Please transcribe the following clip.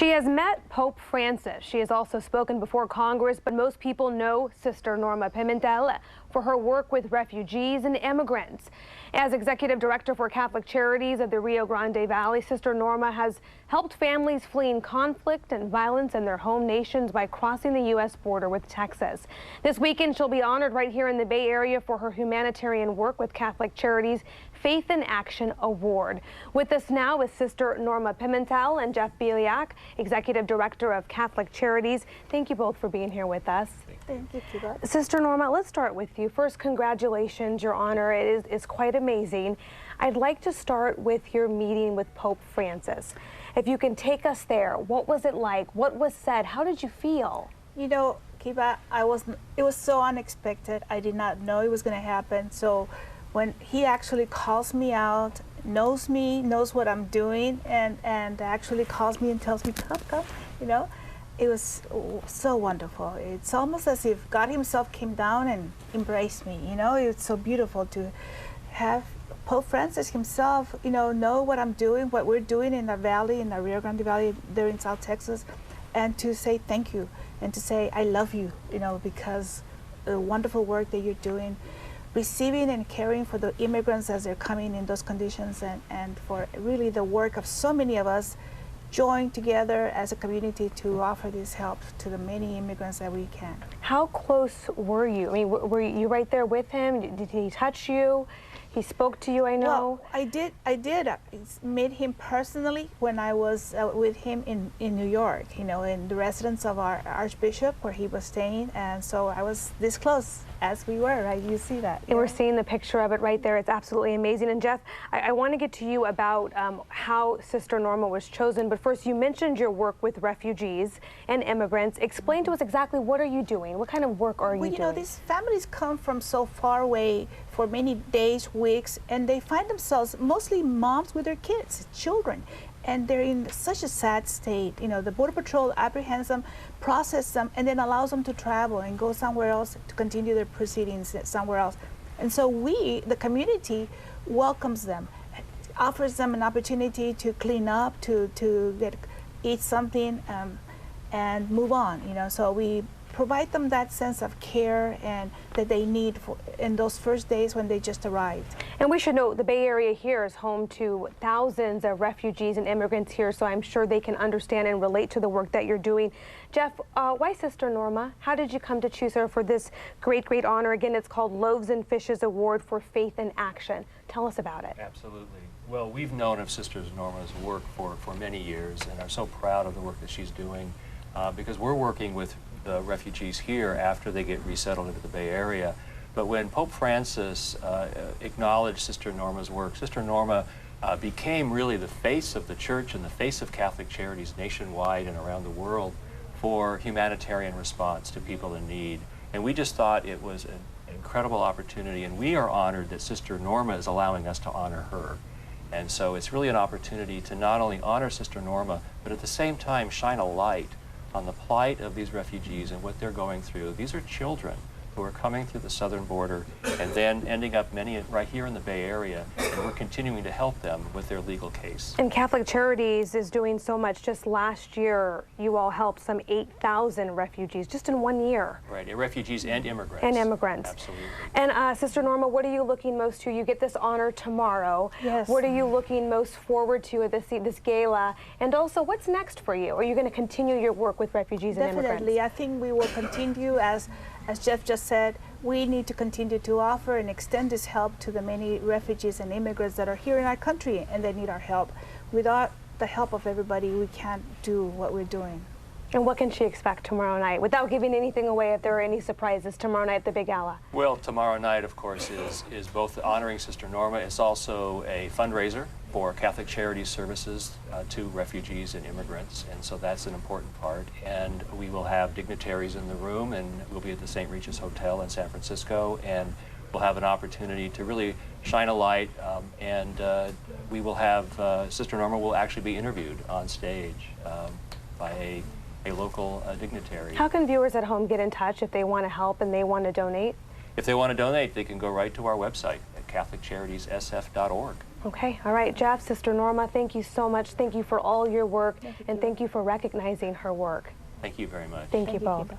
She has met Pope Francis. She has also spoken before Congress, but most people know Sister Norma Pimentel for her work with refugees and immigrants. As Executive Director for Catholic Charities of the Rio Grande Valley, Sister Norma has helped families fleeing conflict and violence in their home nations by crossing the U.S. border with Texas. This weekend, she'll be honored right here in the Bay Area for her humanitarian work with Catholic Charities Faith in Action Award. With us now is Sister Norma Pimentel and Jeff Bieliak, Executive Director of Catholic Charities. Thank you both for being here with us. Thank you, Kiva. Sister Norma, let's start with you. First, congratulations, Your Honor. It is quite amazing. I'd like to start with your meeting with Pope Francis. If you can take us there, what was it like? What was said? How did you feel? You know, Kiva, it was so unexpected. I did not know it was going to happen. So when he actually calls me out, knows me, knows what I'm doing, and actually calls me and tells me, come, you know, it was so wonderful. It's almost as if God himself came down and embraced me, you know. It's so beautiful to have Pope Francis himself, you know what I'm doing, what we're doing in the valley, in the Rio Grande Valley there in South Texas, and to say thank you and to say I love you, you know, because the wonderful work that you're doing, receiving and caring for the immigrants as they're coming in those conditions, and for really the work of so many of us joined together as a community to offer this help to the many immigrants that we can. How close were you? I mean, were you right there with him? Did he touch you? He spoke to you, I know. Well, I did. I met him personally when I was with him in New York, you know, in the residence of our Archbishop where he was staying. And so I was this close as we were, right? You see that. And we're seeing the picture of it right there. It's absolutely amazing. And Jeff, I want to get to you about how Sister Norma was chosen. But first, you mentioned your work with refugees and immigrants. Explain to us exactly what are you doing? What kind of work are you doing? You know, these families come from so far away for many days, weeks, and they find themselves, mostly moms with their kids, children, and they're in such a sad state. You know, the Border Patrol apprehends them, processes them, and then allows them to travel and go somewhere else to continue their proceedings somewhere else. And so we, the community, welcomes them, offers them an opportunity to clean up, to eat something, and move on. You know, so we provide them that sense of care and that they need in those first days when they just arrived. And we should know the Bay Area here is home to thousands of refugees and immigrants here, so I'm sure they can understand and relate to the work that you're doing. Jeff, why Sister Norma? How did you come to choose her for this great, great honor? Again, it's called Loaves and Fishes Award for Faith in Action. Tell us about it. Absolutely. Well, we've known of Sister Norma's work for many years and are so proud of the work that she's doing because we're working with the refugees here after they get resettled into the Bay Area. But when Pope Francis acknowledged Sister Norma's work, Sister Norma became really the face of the church and the face of Catholic Charities nationwide and around the world for humanitarian response to people in need. And we just thought it was an incredible opportunity, and we are honored that Sister Norma is allowing us to honor her. And so it's really an opportunity to not only honor Sister Norma, but at the same time shine a light on the plight of these refugees and what they're going through. These are children who are coming through the southern border and then ending up many right here in the Bay Area, and we're continuing to help them with their legal case. And Catholic Charities is doing so much. Just last year, you all helped some 8,000 refugees just in 1 year. Right, refugees and immigrants. And immigrants. Absolutely. And Sister Norma, what are you looking most to? You get this honor tomorrow. Yes. What are you looking most forward to at this gala? And also, what's next for you? Are you going to continue your work with refugees and immigrants? Definitely. I think we will continue, as Jeff just said, we need to continue to offer and extend this help to the many refugees and immigrants that are here in our country and they need our help. Without the help of everybody, we can't do what we're doing. And what can she expect tomorrow night, without giving anything away, if there are any surprises tomorrow night at the big gala? Well, tomorrow night, of course, is both honoring Sister Norma. It's also a fundraiser for Catholic Charities services to refugees and immigrants, and so that's an important part. And we will have dignitaries in the room, and we'll be at the St. Regis Hotel in San Francisco, and we'll have an opportunity to really shine a light, and we will have, Sister Norma will actually be interviewed on stage by a local dignitary. How can viewers at home get in touch if they want to help and they want to donate? If they want to donate, they can go right to our website at catholiccharities.sf.org. Okay, all right, Jeff, Sister Norma, thank you so much. Thank you for all your work, and thank you for recognizing her work. Thank you very much. Thank you both.